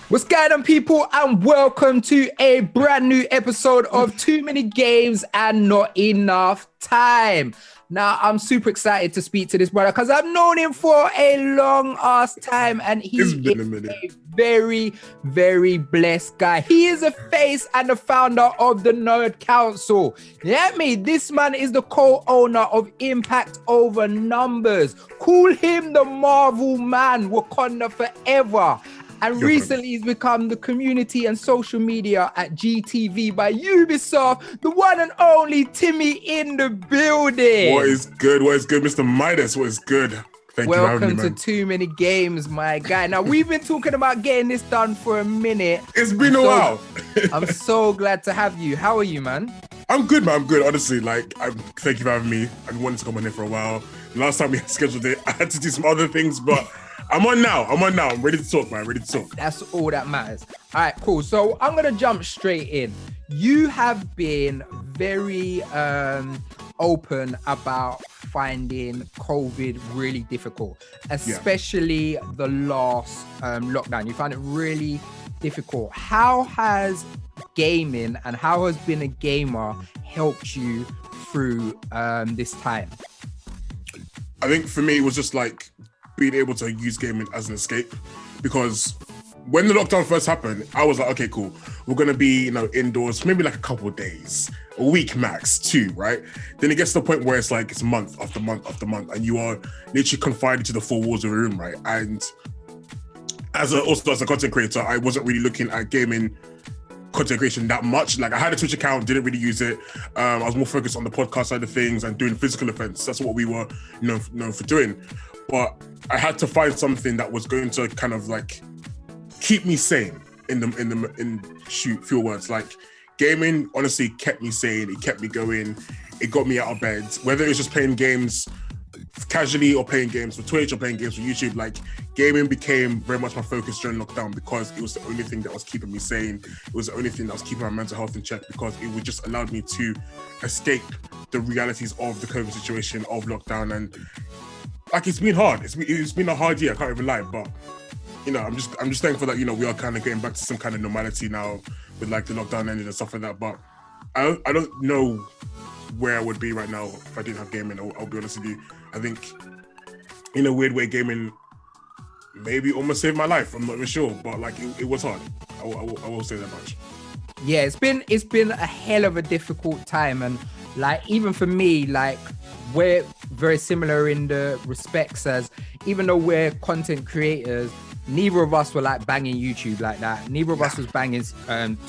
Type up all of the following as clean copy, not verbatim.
What's going on, people, and welcome to a brand new episode of Too Many Games and Not Enough Time. Now, I'm super excited to speak to this brother because I've known him for a long ass time, and he is a very, very blessed guy. He is a face and the founder of the Nerd Council. Yeah, me. This man is the co-owner of Impact Over Numbers. Call him the Marvel Man, Wakanda forever. And recently he's become the community and social media at GTV by Ubisoft, the one and only Timi in the building. What is good? What is good, Mr. Midas? What is good? Thank you for having me, man. Welcome to Too Many Games, my guy. Now, we've been talking about getting this done for a minute. It's been a while. I'm so glad to have you. How are you, man? I'm good, man. I'm good. Honestly, thank you for having me. I've been wanting to come on here for a while. Last time we scheduled it, I had to do some other things, but I'm on now. I'm ready to talk, man. Ready to talk. That's all that matters. All right, cool. So I'm going to jump straight in. You have been very open about finding COVID really difficult, especially the last lockdown. You found it really difficult. How has gaming and how has being a gamer helped you through this time? I think for me, it was just like being able to use gaming as an escape, because when the lockdown first happened, I was like, okay, cool. We're going to be, indoors for maybe like a couple of days, a week max, 2, right? Then it gets to the point where it's like, it's month after month after month, and you are literally confined to the 4 walls of a room, right? And as a content creator, I wasn't really looking at gaming content creation that much. Like, I had a Twitch account, didn't really use it. I was more focused on the podcast side of things and doing physical events. That's what we were known for doing. But I had to find something that was going to kind of like keep me sane in few words. Like, gaming honestly kept me sane. It kept me going. It got me out of bed. Whether it was just playing games casually or playing games for Twitch or playing games for YouTube, like, gaming became very much my focus during lockdown because it was the only thing that was keeping me sane. It was the only thing that was keeping my mental health in check, because it would just allowed me to escape the realities of the COVID situation, of lockdown. And like, it's been hard. It's been a hard year. I can't even lie, but I'm just thankful that we are kind of getting back to some kind of normality now with like the lockdown ending and stuff like that. But I don't know where I would be right now if I didn't have gaming. I'll be honest with you. I think in a weird way, gaming maybe almost saved my life. I'm not even sure, but like it was hard. I will say that much. Yeah, it's been a hell of a difficult time, and like, even for me, like, we're very similar in the respects as, even though we're content creators, neither of us were like banging YouTube like that. Neither of us was banging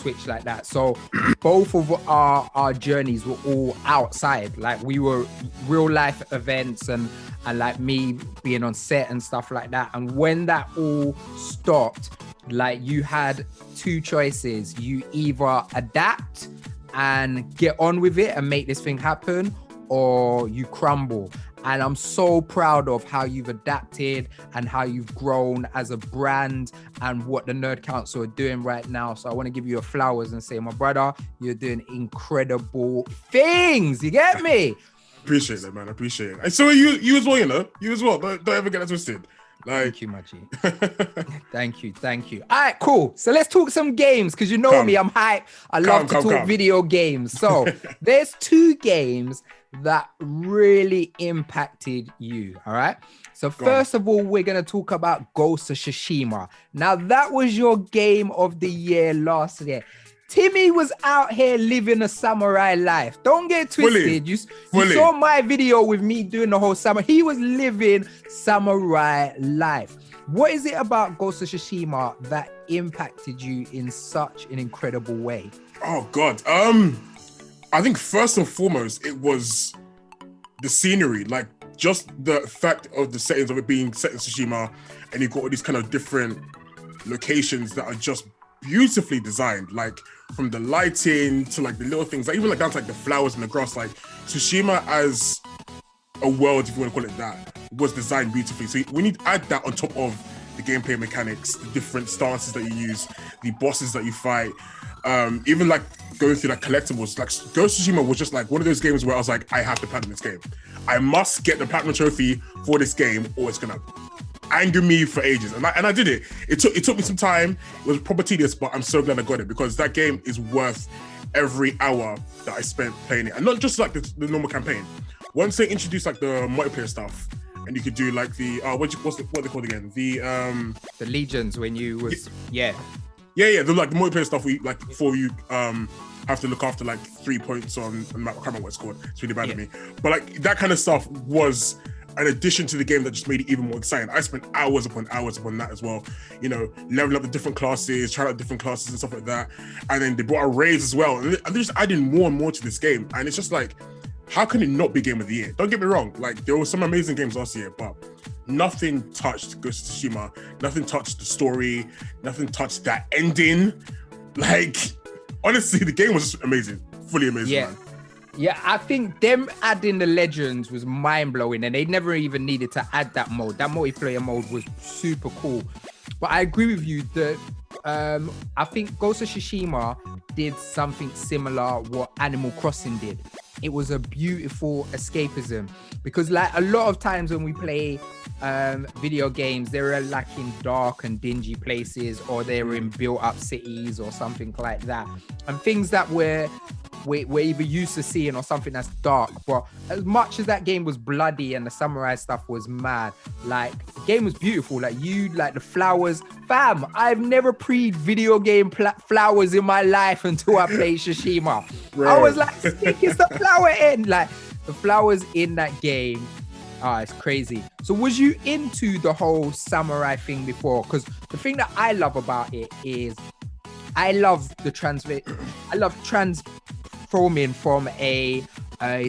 Twitch like that. So both of our journeys were all outside. Like, we were real life events and like me being on set and stuff like that. And when that all stopped, like, you had 2 choices. You either adapt and get on with it and make this thing happen, or you crumble. And I'm so proud of how you've adapted and how you've grown as a brand and what the Nerd Council are doing right now. So I want to give you your flowers and say, my brother, you're doing incredible things. You get me? Appreciate that, man. I appreciate it. And so you as well, You as well. Don't ever get that twisted. Like... Thank you, Machi. Thank you. All right, cool. So let's talk some games, because me, I'm hype. I love to talk video games. So there's 2 games that really impacted you. All right. So first of all, we're going to talk about Ghost of Tsushima. Now, that was your game of the year last year. Timi was out here living a samurai life. Don't get twisted. You saw my video with me doing the whole summer. He was living samurai life. What is it about Ghost of Tsushima that impacted you in such an incredible way? Oh, God. I think first and foremost, it was the scenery. Like, just the fact of the settings of it being set in Tsushima, and you've got all these kind of different locations that are just beautifully designed, like from the lighting to like the little things, like even like down to like the flowers and the grass. Like, Tsushima as a world, if you want to call it that, was designed beautifully. So we need to add that on top of the gameplay mechanics, the different stances that you use, the bosses that you fight, even like going through like collectibles. Like, Ghost of Tsushima was just like one of those games where I was like, I have to platinum this game. I must get the platinum trophy for this game, or it's gonna anger me for ages, and I did it. It took me some time. It was proper tedious, but I'm so glad I got it because that game is worth every hour that I spent playing it, and not just like the normal campaign. Once they introduced like the multiplayer stuff, and you could do like the what they called again? The legions when you was the like the multiplayer stuff before you have to look after like 3 points on the map. I can't remember what it's called. It's really bad at me, but like that kind of stuff was an addition to the game that just made it even more exciting. I spent hours upon that as well, you know, leveling up the different classes, trying out different classes and stuff like that. And then they brought out raids as well. And they're just adding more and more to this game. And it's just like, how can it not be Game of the Year? Don't get me wrong, like there were some amazing games last year, but nothing touched Ghost of Tsushima, nothing touched the story, nothing touched that ending. Like, honestly, the game was just amazing, fully amazing. Yeah. Man. Yeah, I think them adding the legends was mind-blowing, and they never even needed to add that mode. That multiplayer mode was super cool. But I agree with you that I think Ghost of Tsushima did something similar what Animal Crossing did. It was a beautiful escapism, because like a lot of times when we play video games, they're like in dark and dingy places, or they're in built-up cities or something like that, and things that we're either used to seeing or something that's dark. But as much as that game was bloody and the samurai stuff was mad, like the game was beautiful. Like the flowers, fam, I've never preyed video game flowers in my life until I played Tsushima. Right. I was like, stick is the flower in, like the flowers in that game. It's crazy. So was you into the whole samurai thing before? Because the thing that I love about it is I love transforming from a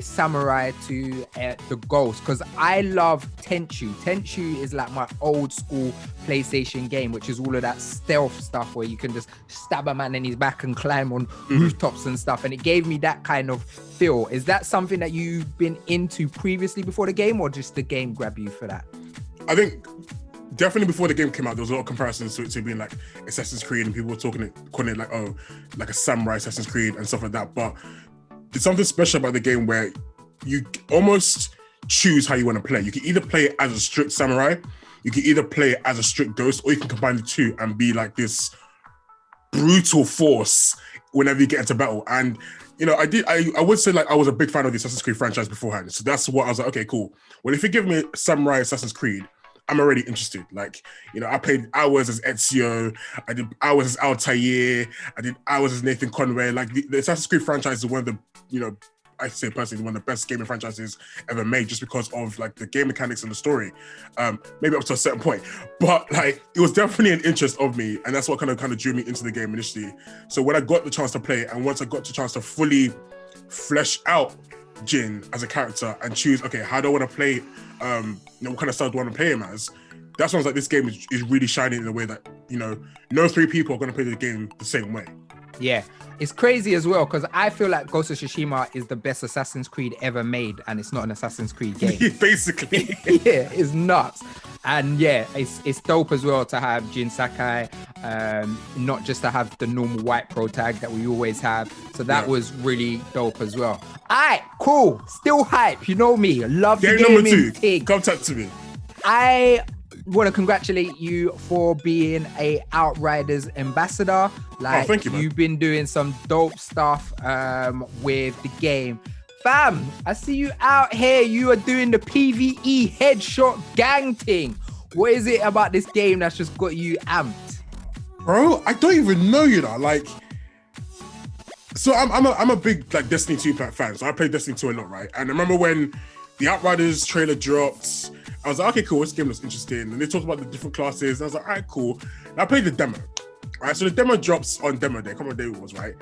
samurai to the ghost, because I love Tenchu. Tenchu is like my old school PlayStation game, which is all of that stealth stuff where you can just stab a man in his back and climb on rooftops and stuff, and it gave me that kind of feel. Is that something that you've been into previously before the game, or just the game grab you for that? I think definitely before the game came out, there was a lot of comparisons to it to being like Assassin's Creed, and people were calling it like, oh, like a samurai Assassin's Creed and stuff like that. But there's something special about the game where you almost choose how you want to play. You can either play it as a strict samurai, you can either play it as a strict ghost, or you can combine the two and be like this brutal force whenever you get into battle. And you know, I would say like I was a big fan of the Assassin's Creed franchise beforehand. So that's what I was like, okay, cool. Well, if you give me Samurai Assassin's Creed, I'm already interested. Like, you know, I played hours as Ezio, I did hours as Altair, I did hours as Nathan Conway. Like the Assassin's Creed franchise is one of the, you know, I say personally, one of the best gaming franchises ever made, just because of like the game mechanics and the story. Maybe up to a certain point, but like it was definitely an interest of me, and that's what kind of drew me into the game initially. So when I got the chance to play it, and once I got the chance to fully flesh out Jin as a character and choose, okay, how do I want to play, you know, what kind of style do I want to play him as? That's when I was like, this game is really shining in a way that, you know, no three people are going to play the game the same way. Yeah, it's crazy as well, because I feel like Ghost of Tsushima is the best Assassin's Creed ever made, and it's not an Assassin's Creed game. Basically. Yeah, it's nuts. And yeah, it's dope as well to have Jin Sakai, not just to have the normal white pro tag that we always have. So that was really dope as well. All right, cool. Still hype. You know me. Love the game number 2. Tig. Come talk to me. I want to congratulate you for being a Outriders ambassador. Like, thank you, man. You've been doing some dope stuff with the game. Fam, I see you out here. You are doing the PvE headshot gang thing. What is it about this game that's just got you amped? Bro, I don't even know, you know, like, so I'm a big like Destiny 2 fan, so I played Destiny 2 a lot, right? And I remember when the Outriders trailer dropped, I was like, okay, cool, this game looks interesting. And they talked about the different classes, and I was like, all right, cool. And I played the demo, right? So the demo drops on demo day, come on day it was, right?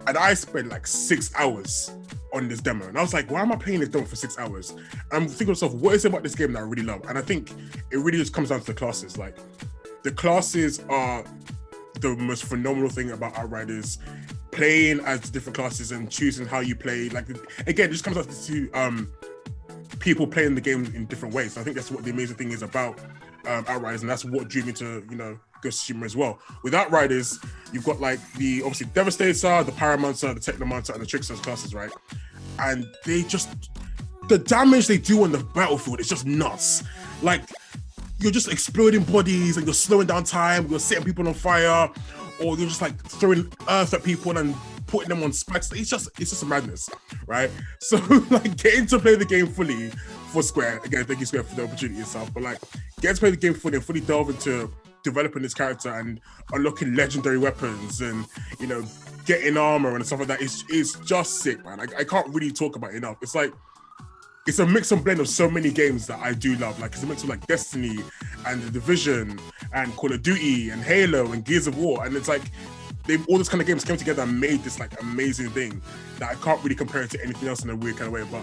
And I spent like 6 hours on this demo. And I was like, why am I playing this demo for 6 hours? And I'm thinking to myself, what is it about this game that I really love? And I think it really just comes down to the classes. Like, the classes are the most phenomenal thing about Outriders. Playing as different classes and choosing how you play. Like, again, it just comes down to people playing the game in different ways. So I think that's what the amazing thing is about Outriders, and that's what drew me to, you know, Ghost of Tsushima as well. With Outriders, you've got like the obviously Devastator, the Pyromancer, the Technomancer, and the Trickster classes, right? And they just, the damage they do on the battlefield is just nuts. Like, you're just exploding bodies and you're slowing down time, you're setting people on fire, or you're just like throwing earth at people and putting them on spikes. It's just a madness, right? So like getting to play the game fully for Square, again, thank you Square for the opportunity itself, but like getting to play the game fully and fully delve into developing this character and unlocking legendary weapons and, you know, getting armor and stuff like that is just sick, man. I can't really talk about it enough. It's like, it's a mix and blend of so many games that I do love. Like, it's a mix of like Destiny and The Division and Call of Duty and Halo and Gears of War. And it's like, all those kind of games came together and made this like amazing thing that I can't really compare it to anything else in a weird kind of way. But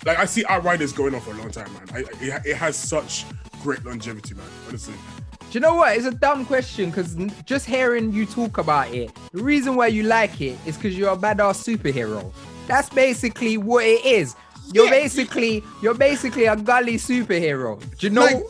like, I see Outriders going on for a long time, man. It has such great longevity, man, honestly. Do you know what? It's a dumb question because just hearing you talk about it, the reason why you like it is because you're a badass superhero. That's basically what it is. You're basically a gully superhero. Do you know? Like,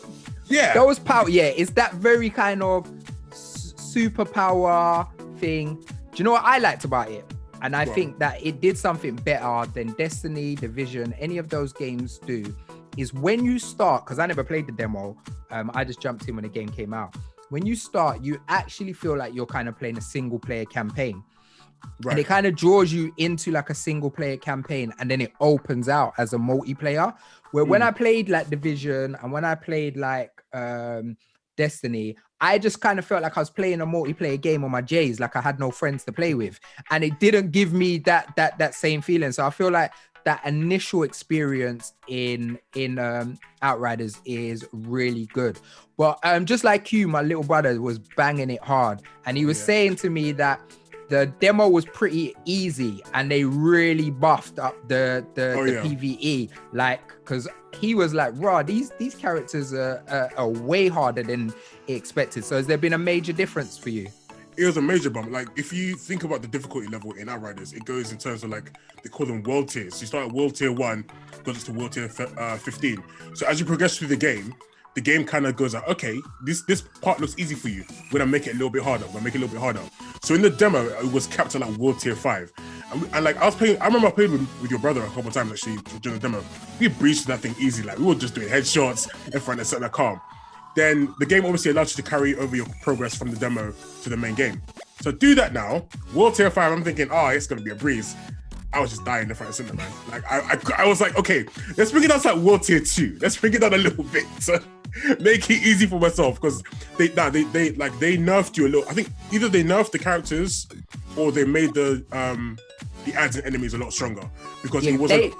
yeah. Those power. Yeah, it's that very kind of superpower thing. Do you know what I liked about it? And I think that it did something better than Destiny, Division, any of those games do. Is when you start, because I never played the demo. I just jumped in when the game came out. When you start, you actually feel like you're kind of playing a single player campaign. Right. And it kind of draws you into like a single player campaign, and then it opens out as a multiplayer. Where when I played like Division and when I played like Destiny, I just kind of felt like I was playing a multiplayer game on my J's, like I had no friends to play with, and it didn't give me that same feeling. So I feel like that initial experience in Outriders is really good. But just like you, my little brother was banging it hard, and he was saying to me that the demo was pretty easy and they really buffed up the PvE, like, because he was like, raw, these characters are way harder than expected. So has there been a major difference for you? It was a major bump. Like, if you think about the difficulty level in Outriders, it goes in terms of like, they call them world tiers. So you start at world tier 1, goes to world tier 15. So as you progress through the game kind of goes like, okay, this part looks easy for you. We're gonna make it a little bit harder. So in the demo, it was capped at like world tier 5. And like I remember I played with your brother a couple of times actually during the demo. We breezed that thing easy. Like, we were just doing headshots in front of something calm. Then the game obviously allows you to carry over your progress from the demo to the main game. So do that now. World tier 5, I'm thinking, it's gonna be a breeze. I was just dying in front of center, man. Like I was like, okay, let's bring it down to like world tier 2. Let's bring it down a little bit to make it easy for myself, because they nerfed you a little. I think either they nerfed the characters or they made the ads and enemies a lot stronger, because it wasn't.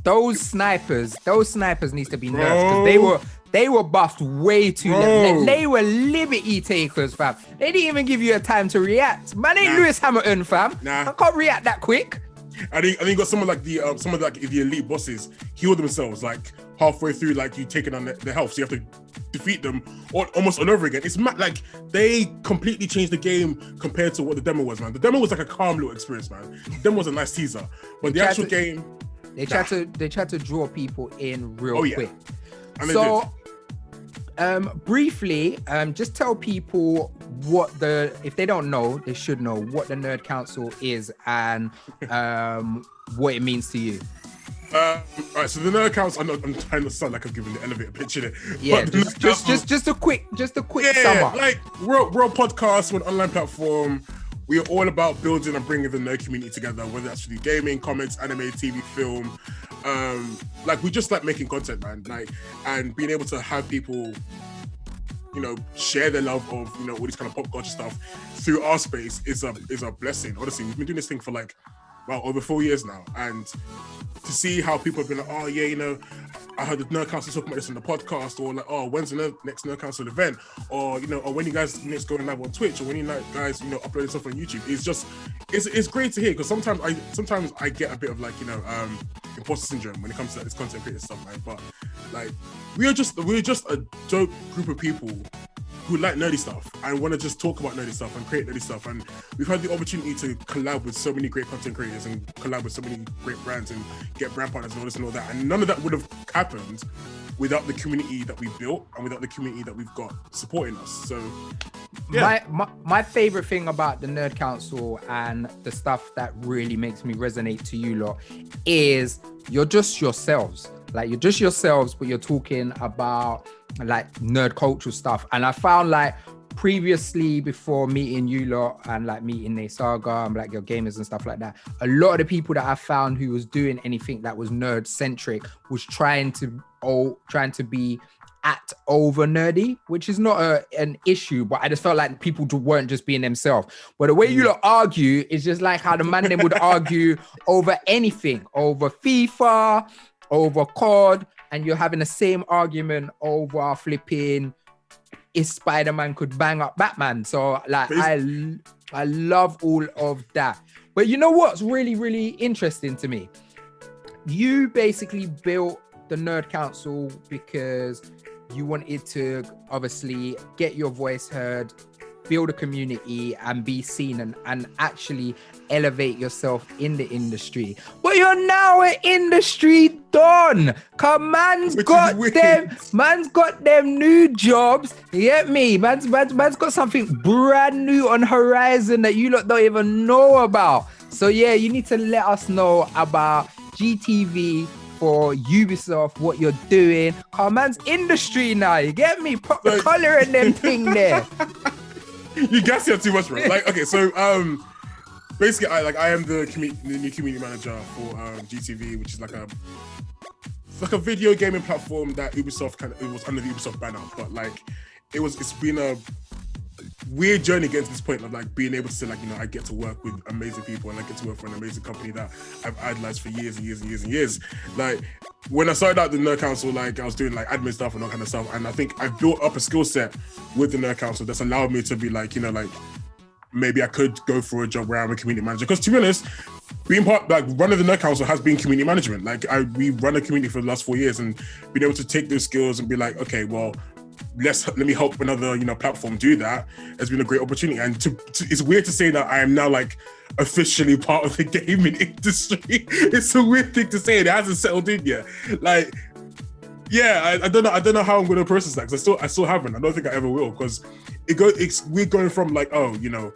Those snipers needs to be nerfed, because they were buffed way too late. They were liberty takers, fam. They didn't even give you a time to react. Man, ain't Lewis Hamilton, fam. I can't react that quick. I think you got some of the elite bosses heal themselves like halfway through, like you taking on their health, so you have to defeat them almost all over again. It's mad. Like, they completely changed the game compared to what the demo was, man. The demo was like a calm little experience, man. The demo was a nice teaser, but the actual game, they tried to draw people in real quick. And so briefly, just tell people if they don't know, they should know what the Nerd Council is and what it means to you. All right, so the Nerd Council, I'm trying to sound like I'm giving the elevator pitch in it. Yeah, just a quick sum up. Like, we're a podcast, we're an online platform. We are all about building and bringing the nerd community together, whether that's through gaming, comics, anime, TV, film. Like, we just like making content, man. Like, and being able to have people, you know, share their love of, you know, all this kind of pop culture stuff through our space is a blessing. Honestly, we've been doing this thing for like, over 4 years now, and to see how people have been like, oh yeah, you know, I heard the Nerd Council talking about this on the podcast, or like, oh, when's the next Nerd Council event, or, you know, or when you guys next going live on Twitch, or when you guys, you know, uploading stuff on YouTube. It's just, it's great to hear, because sometimes I get a bit of like, you know, imposter syndrome when it comes to this content creator stuff, man. But like, we're just a dope group of people who like nerdy stuff and want to just talk about nerdy stuff and create nerdy stuff. And we've had the opportunity to collab with so many great content creators and collab with so many great brands and get brand partners and all this and all that. And none of that would have happened without the community that we built and without the community that we've got supporting us. So yeah. My favorite thing about the Nerd Council and the stuff that really makes me resonate to you lot is you're just yourselves. Like you're just yourselves, but you're talking about like nerd cultural stuff. And I found like previously, before meeting you lot and like meeting Saga and like your gamers and stuff like that, a lot of the people that I found who was doing anything that was nerd centric was trying to be at over nerdy, which is not an issue, but I just felt like people weren't just being themselves. But the way you lot argue is just like how the man them would argue over anything, over FIFA, over COD, and you're having the same argument over flipping if Spider-Man could bang up Batman. So like I love all of that. But you know what's really, really interesting to me? You basically built the Nerd Council because you wanted to obviously get your voice heard, build a community and be seen and actually elevate yourself in the industry. But you're now an industry done. Come, man's got them new jobs. You get me? Man's got something brand new on horizon that you lot don't even know about. So yeah, you need to let us know about GTV for Ubisoft, what you're doing. Come, man's industry now. You get me? Put the color in them thing there. You gas here too much, bro. Like, okay, so basically, I am the new community manager for GTV, which is like a video gaming platform that Ubisoft it was under the Ubisoft banner, but like it's been a weird journey getting to this point of like being able to say like, you know, I get to work with amazing people and I get to work for an amazing company that I've idolized for years and years and years and years. Like when I started out the Nerd Council, like I was doing like admin stuff and all kind of stuff, and I think I built up a skill set with the Nerd Council that's allowed me to be like, you know, like maybe I could go for a job where I'm a community manager. Because to be honest, being running the Nerd Council has been community management. Like we run a community for the last 4 years, and being able to take those skills and be like, okay, well, let me help another, you know, platform do that has been a great opportunity. And it's weird to say that I am now like officially part of the gaming industry. It's a weird thing to say. It hasn't settled in yet. Like, yeah, I don't know how I'm going to process that, because I still haven't. I don't think I ever will, because we're going from like, oh, you know,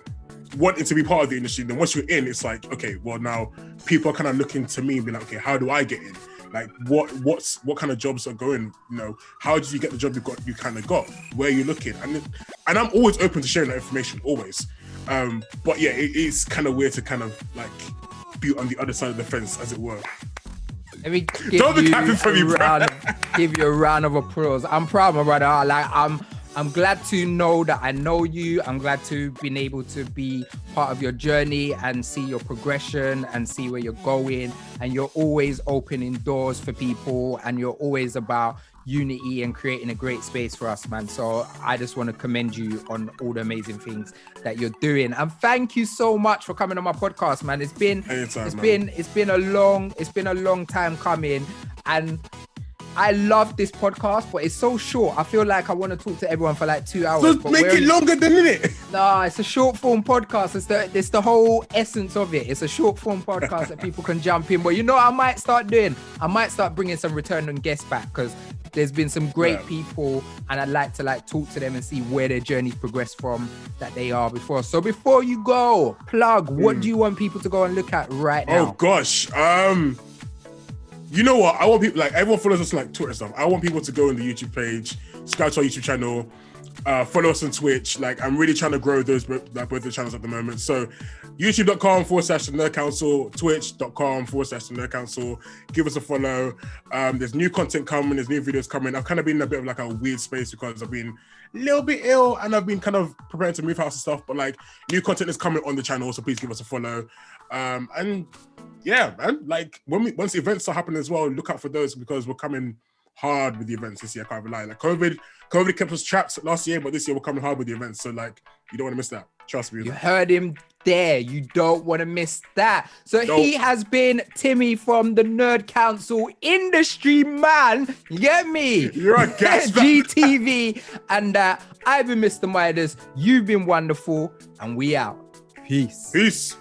wanting to be part of the industry. Then once you're in, it's like, okay, well now people are kind of looking to me and be like, okay, how do I get in? Like what kind of jobs are going, you know, how did you get the job you kind of got? Where are you looking? And I'm always open to sharing that information, always. But yeah, it's kind of weird to kind of like be on the other side of the fence, as it were. Let me give you a round of applause. I'm proud, my brother. Like I'm glad to know that I know you. I'm glad to been able to be part of your journey and see your progression and see where you're going. And you're always opening doors for people, and you're always about unity and creating a great space for us, man. So I just want to commend you on all the amazing things that you're doing. And thank you so much for coming on my podcast, man. It's been a long time coming, and I love this podcast, but it's so short. I feel like I want to talk to everyone for like 2 hours. So make it longer than it. No, it's a short form podcast. It's the whole essence of it. It's a short form podcast that people can jump in. But you know what I might start doing? I might start bringing some returning guests back, because there's been some great people, and I'd like to like talk to them and see where their journeys progressed from that they are before. So before you go, plug, what do you want people to go and look at right now? Oh gosh. You know what? I want people, like everyone follows us on like Twitter stuff. I want people to go on the YouTube page, subscribe to our YouTube channel, follow us on Twitch. Like I'm really trying to grow both the channels at the moment. So youtube.com/The Nerd Council, twitch.com/The Nerd Council. Give us a follow. There's new content coming, there's new videos coming. I've kind of been in a bit of like a weird space because I've been a little bit ill and I've been kind of preparing to move house and stuff, but like new content is coming on the channel, so please give us a follow. And yeah, man, like once the events are happening as well, look out for those, because we're coming hard with the events this year. I can't rely. Like COVID kept us trapped last year, but this year we're coming hard with the events. So like, you don't want to miss that. Trust me. You heard him there. You don't want to miss that. So he has been Timi from the Nerd Council industry, man. You get me? You're a gas GTV. And I've been Mr. Midas. You've been wonderful. And we out. Peace. Peace.